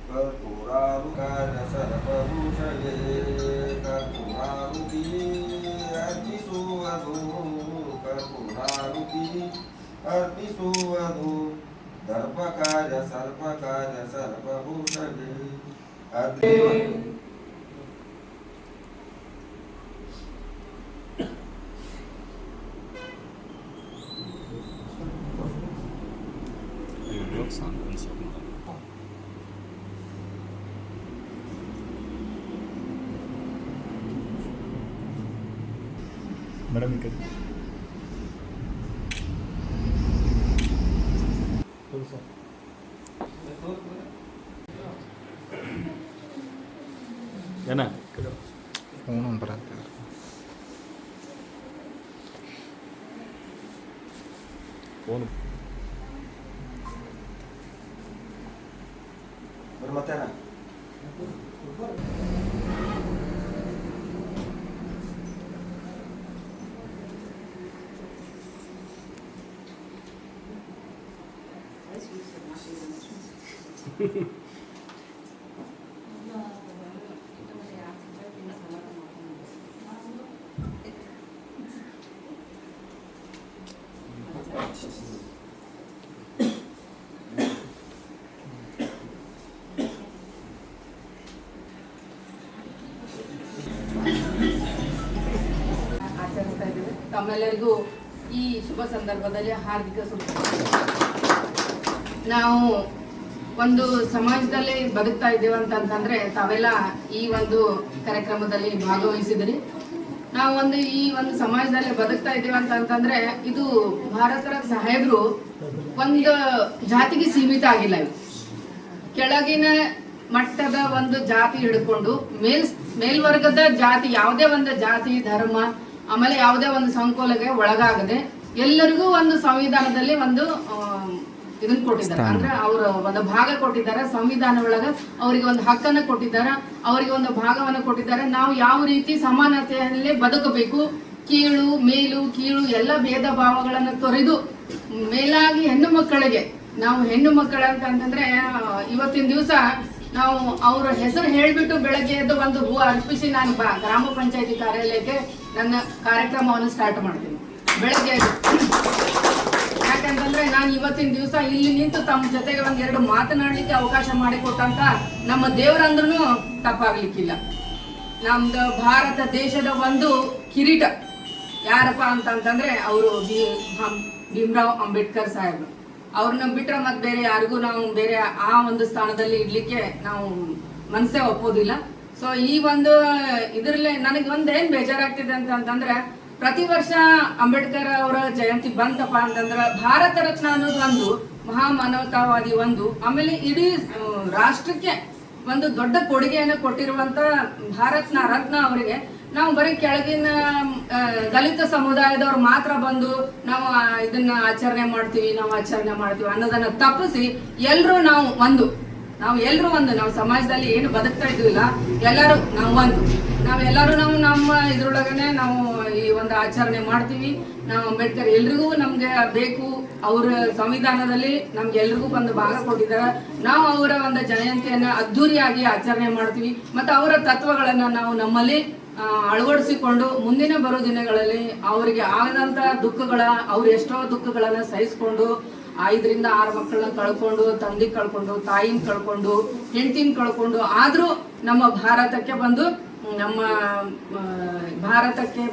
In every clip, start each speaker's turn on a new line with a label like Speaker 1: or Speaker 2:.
Speaker 1: कर्पूरारुकाय सर्पभूषये कर्पूरारुति अर्पिसुवधू कर्पूरारुति अर्पिसुवधू दर्पकाय सर्पभूषये
Speaker 2: madam ಏನ phone ಬರತ್ತೆ phone
Speaker 1: ಮತ್ತೇನ
Speaker 3: ಆಚರಿಸ್ತಾ ಇದ್ದೇವೆ. ತಮ್ಮೆಲ್ಲರಿಗೂ ಈ ಶುಭ ಸಂದರ್ಭದಲ್ಲಿ ಹಾರ್ದಿಕ ನಾವು ಒಂದು ಸಮಾಜದಲ್ಲಿ ಬದುಕ್ತಾ ಇದ್ದೇವೆ ಅಂತಂದ್ರೆ ತಾವೆಲ್ಲ ಈ ಒಂದು ಕಾರ್ಯಕ್ರಮದಲ್ಲಿ ಭಾಗವಹಿಸಿದ್ರಿ. ನಾವು ಈ ಒಂದು ಸಮಾಜದಲ್ಲಿ ಬದುಕ್ತಾ ಇದ್ದೇವೆ ಅಂತಂದ್ರೆ ಇದು ಭಾರತರ ಸಾಹೇಬರು ಒಂದು ಜಾತಿಗೆ ಸೀಮಿತ ಆಗಿಲ್ಲ. ಇದು ಕೆಳಗಿನ ಮಟ್ಟದ ಒಂದು ಜಾತಿ ಹಿಡ್ಕೊಂಡು ಮೇಲ್ವರ್ಗದ ಜಾತಿ, ಯಾವುದೇ ಒಂದು ಜಾತಿ ಧರ್ಮ ಆಮೇಲೆ ಯಾವುದೇ ಒಂದು ಸಂಕೋಲೆಗೆ ಒಳಗಾಗದೆ ಎಲ್ಲರಿಗೂ ಒಂದು ಸಂವಿಧಾನದಲ್ಲಿ ಒಂದು ಇದನ್ನ ಕೊಟ್ಟಿದ್ದಾರೆ. ಅಂದ್ರೆ ಅವರು ಒಂದು ಭಾಗ ಕೊಟ್ಟಿದ್ದಾರೆ ಸಂವಿಧಾನ ಒಳಗ, ಅವರಿಗೆ ಒಂದು ಹಕ್ಕನ್ನು ಕೊಟ್ಟಿದ್ದಾರೆ, ಅವರಿಗೆ ಒಂದು ಭಾಗವನ್ನು ಕೊಟ್ಟಿದ್ದಾರೆ. ನಾವು ಯಾವ ರೀತಿ ಸಮಾನತೆಯಲ್ಲಿ ಬದುಕಬೇಕು, ಕೀಳು ಮೇಲು ಕೀಳು ಎಲ್ಲ ಭೇದ ಭಾವಗಳನ್ನು ತೊರೆದು ಮೇಲಾಗಿ ಹೆಣ್ಣು ಮಕ್ಕಳಿಗೆ, ನಾವು ಹೆಣ್ಣು ಮಕ್ಕಳ ಅಂತಂದ್ರೆ ಇವತ್ತಿನ ದಿವಸ ನಾವು ಅವರ ಹೆಸರು ಹೇಳ್ಬಿಟ್ಟು ಬೆಳಗ್ಗೆ ಎದ್ದು ಒಂದು ಹೂ ಅರ್ಪಿಸಿ ನಾನು ಗ್ರಾಮ ಪಂಚಾಯತಿ ಕಾರ್ಯಾಲಯಕ್ಕೆ ನನ್ನ ಕಾರ್ಯಕ್ರಮವನ್ನು ಸ್ಟಾರ್ಟ್ ಮಾಡ್ತೀನಿ ಬೆಳಗ್ಗೆ. ಯಾಕಂತಂದ್ರೆ ನಾನು ಇವತ್ತಿನ ದಿವಸ ಇಲ್ಲಿ ನಿಂತು ತಮ್ಮ ಜೊತೆಗೆ ಒಂದೆರಡು ಮಾತನಾಡ್ಲಿಕ್ಕೆ ಅವಕಾಶ ಮಾಡಿಕೊಟ್ಟಂತ ನಮ್ಮ ದೇವರಂದ್ರೂ ತಪ್ಪಾಗ್ಲಿಕ್ಕಿಲ್ಲ. ನಮ್ದು ಭಾರತ ದೇಶದ ಒಂದು ಕಿರೀಟ ಯಾರಪ್ಪ ಅಂತಂತಂದ್ರೆ ಅವರು ಭೀಮರಾವ್ ಅಂಬೇಡ್ಕರ್ ಸಾಹೇಬ್ರು. ಅವ್ರನ್ನ ಬಿಟ್ರೆ ಮತ್ತೆ ಬೇರೆ ಯಾರಿಗೂ ನಾವು ಬೇರೆ ಆ ಒಂದು ಸ್ಥಾನದಲ್ಲಿ ಇಡ್ಲಿಕ್ಕೆ ನಾವು ಮನಸ್ಸೇ ಒಪ್ಪೋದಿಲ್ಲ. ಸೊ ಈ ಒಂದು ಇದ್ರಲ್ಲೇ ನನಗೆ ಒಂದೇನ್ ಬೇಜಾರಾಗ್ತಿದೆ ಅಂತಂದ್ರೆ, ಪ್ರತಿ ವರ್ಷ ಅಂಬೇಡ್ಕರ್ ಅವರ ಜಯಂತಿ ಬಂತಪ್ಪ ಅಂತಂದ್ರೆ ಭಾರತ ರತ್ನ ಅನ್ನೋದು ಒಂದು ಮಹಾಮಾನವತಾವಾದಿ ಒಂದು, ಆಮೇಲೆ ಇಡೀ ರಾಷ್ಟ್ರಕ್ಕೆ ಒಂದು ದೊಡ್ಡ ಕೊಡುಗೆಯನ್ನು ಕೊಟ್ಟಿರುವಂತ ಭಾರತ ರತ್ನ ಅವರಿಗೆ ನಾವು ಬರೀ ಕೆಳಗಿನ ದಲಿತ ಸಮುದಾಯದವ್ರು ಮಾತ್ರ ಬಂದು ನಾವು ಇದನ್ನ ಆಚರಣೆ ಮಾಡ್ತೀವಿ ಅನ್ನೋದನ್ನ ತಪ್ಪಿಸಿ ಎಲ್ರು ನಾವು ಸಮಾಜದಲ್ಲಿ ಏನು ಬದುಕ್ತಾ ಇದೀವಿಲ್ಲ ಎಲ್ಲರೂ ನಾವು ನಮ್ಮ ಇದ್ರೊಳಗನೆ ನಾವು ಈ ಒಂದು ಆಚರಣೆ ಮಾಡ್ತೀವಿ. ನಾವು ಅಂಬೇಡ್ಕರ್ ಎಲ್ರಿಗೂ ನಮ್ಗೆ ಬೇಕು, ಅವ್ರ ಸಂವಿಧಾನದಲ್ಲಿ ನಮ್ಗೆ ಎಲ್ರಿಗೂ ಒಂದು ಭಾಗ ಕೊಟ್ಟಿದ್ದಾರೆ. ನಾವು ಅವರ ಒಂದು ಜಯಂತಿಯನ್ನ ಅದ್ದೂರಿಯಾಗಿ ಆಚರಣೆ ಮಾಡ್ತೀವಿ. ಮತ್ತು ಅವರ ತತ್ವಗಳನ್ನ ನಾವು ನಮ್ಮಲ್ಲಿ ಅಳವಡಿಸಿಕೊಂಡು ಮುಂದಿನ ಬರೋ ದಿನಗಳಲ್ಲಿ ಅವರಿಗೆ ಆಗದಂತ ಅವ್ರು ಎಷ್ಟೋ ದುಃಖಗಳನ್ನ ಸಹಿಸ್ಕೊಂಡು 5 ರಿಂದ 6 ಮಕ್ಕಳನ್ನ ಕಳ್ಕೊಂಡು, ತಂದೆ ಕಳ್ಕೊಂಡು, ತಾಯಿನ ಕಳ್ಕೊಂಡು, ಹೆಂಡತಿನ ಕಳ್ಕೊಂಡು, ಆದ್ರೂ ನಮ್ಮ ಭಾರತಕ್ಕೆ ಬಂದು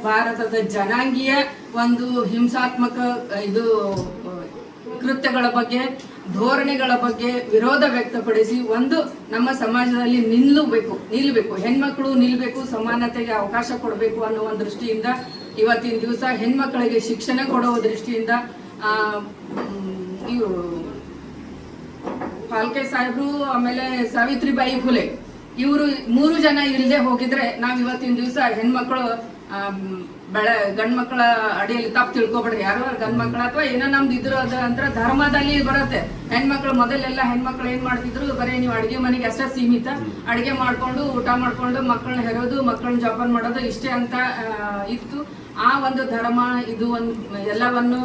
Speaker 3: ಭಾರತದ ಜನಾಂಗೀಯ ಒಂದು ಹಿಂಸಾತ್ಮಕ ಕೃತ್ಯಗಳ ಬಗ್ಗೆ, ಧೋರಣೆಗಳ ಬಗ್ಗೆ ವಿರೋಧ ವ್ಯಕ್ತಪಡಿಸಿ ಒಂದು ನಮ್ಮ ಸಮಾಜದಲ್ಲಿ ನಿಲ್ಲಬೇಕು, ಹೆಣ್ಮಕ್ಳು ನಿಲ್ಲಬೇಕು, ಸಮಾನತೆಗೆ ಅವಕಾಶ ಕೊಡಬೇಕು ಅನ್ನೋ ಒಂದು ದೃಷ್ಟಿಯಿಂದ ಇವತ್ತಿನ ದಿವಸ ಹೆಣ್ಮಕ್ಳಿಗೆ ಶಿಕ್ಷಣ ಕೊಡುವ ದೃಷ್ಟಿಯಿಂದ ಇವರು ಫಾಲ್ಕೆ ಸಾಹೇಬ್ರು, ಆಮೇಲೆ ಸಾವಿತ್ರಿಬಾಯಿ ಫುಲೆ, ಇವರು 3 ಜನ ಇಲ್ಲದೆ ಹೋಗಿದ್ರೆ ನಾವ್ ಇವತ್ತಿನ ದಿವಸ ಹೆಣ್ಮಕ್ಳು ಗಂಡ್ ಮಕ್ಕಳ ಅಡಿಯಲ್ಲಿ ತಪ್ಪು ತಿಳ್ಕೊಬೇಡ್ರಿ, ಯಾರು ಗಂಡ್ ಮಕ್ಕಳ ಅಥವಾ ಏನೋ ನಮ್ದು ಇದ್ರು ಅಂದ್ರೆ ಧರ್ಮದಲ್ಲಿ ಬರುತ್ತೆ. ಹೆಣ್ಮಕ್ಳು ಮೊದಲೆಲ್ಲ ಹೆಣ್ಮಕ್ಳು ಏನ್ ಮಾಡ್ತಿದ್ರು, ಬರೀ ನೀವು ಅಡಿಗೆ ಮನೆಗೆ ಅಷ್ಟೇ ಸೀಮಿತ, ಅಡಿಗೆ ಮಾಡ್ಕೊಂಡು ಊಟ ಮಾಡ್ಕೊಂಡು ಮಕ್ಕಳನ್ನ ಹೆರೋದು, ಮಕ್ಕಳನ್ನ ಜೋಪಾನ ಮಾಡೋದು ಇಷ್ಟೇ ಅಂತ ಇತ್ತು. ಆ ಒಂದು ಧರ್ಮ ಇದು ಒಂದು ಎಲ್ಲವನ್ನು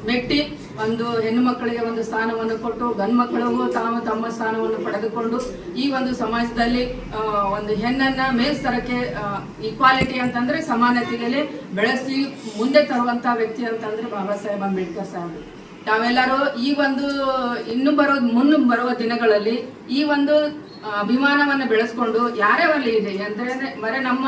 Speaker 3: ಮೆಟ್ಟಿ ಒಂದು ಹೆಣ್ಣು ಮಕ್ಕಳಿಗೆ ಒಂದು ಸ್ಥಾನವನ್ನು ಕೊಟ್ಟು ಗಂಡು ಮಕ್ಕಳಿಗೂ ತಮ್ಮ ಸ್ಥಾನವನ್ನು ಪಡೆದುಕೊಂಡು ಈ ಒಂದು ಸಮಾಜದಲ್ಲಿ ಒಂದು ಹೆಣ್ಣನ್ನ ಮೇಲ್ಸ್ತರಕ್ಕೆ ಈಕ್ವಾಲಿಟಿ ಅಂತಂದ್ರೆ ಸಮಾನತೆಯಲ್ಲಿ ಬೆಳೆಸಿ ಮುಂದೆ ತರುವಂತ ವ್ಯಕ್ತಿ ಅಂತಂದ್ರೆ ಬಾಬಾ ಸಾಹೇಬ್ ಅಂಬೇಡ್ಕರ್ ಸಾಹೇಬ್. ತಾವೆಲ್ಲರೂ ಈ ಒಂದು ಇನ್ನು ಮುನ್ನು ಬರುವ ದಿನಗಳಲ್ಲಿ ಈ ಒಂದು ಅಭಿಮಾನವನ್ನು ಬೆಳೆಸ್ಕೊಂಡು ಯಾರೇ ಒಳ್ಳೆ ಇದೆ ಅಂದ್ರೆ ಬರೀ ನಮ್ಮ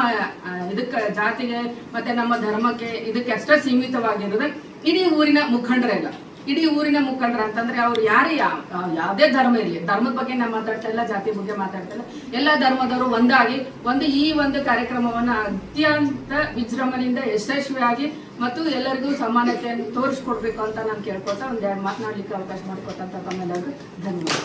Speaker 3: ಇದಕ್ಕೆ ಜಾತಿಗೆ ಮತ್ತೆ ನಮ್ಮ ಧರ್ಮಕ್ಕೆ ಇದಕ್ಕೆ ಅಷ್ಟೇ ಸೀಮಿತವಾಗಿರೋದು. ಇಡೀ ಊರಿನ ಮುಖಂಡರೆಲ್ಲ, ಇಡೀ ಊರಿನ ಮುಖಂಡರ ಅಂತಂದ್ರೆ ಅವ್ರು ಯಾರೇ ಯಾವುದೇ ಧರ್ಮ ಇರಲಿ, ಧರ್ಮದ ಬಗ್ಗೆ ನಾವು ಮಾತಾಡ್ತಾ ಇಲ್ಲ, ಜಾತಿ ಬಗ್ಗೆ ಮಾತಾಡ್ತಾ ಇಲ್ಲ, ಎಲ್ಲ ಧರ್ಮದವರು ಒಂದಾಗಿ ಈ ಒಂದು ಕಾರ್ಯಕ್ರಮವನ್ನು ಅತ್ಯಂತ ವಿಜೃಂಭಣೆಯಿಂದ ಯಶಸ್ವಿಯಾಗಿ ಮತ್ತು ಎಲ್ಲರಿಗೂ ಸಮಾನತೆಯನ್ನು ತೋರಿಸ್ಕೊಡ್ಬೇಕು ಅಂತ ನಾನು ಕೇಳ್ಕೊತಾ ಒಂದೆರಡು ಮಾತನಾಡ್ಲಿಕ್ಕೆ ಅವಕಾಶ ಮಾಡಿಕೊಟ್ಟಂತ ತಮ್ಮೆಲ್ಲರಿಗೂ ಧನ್ಯವಾದ.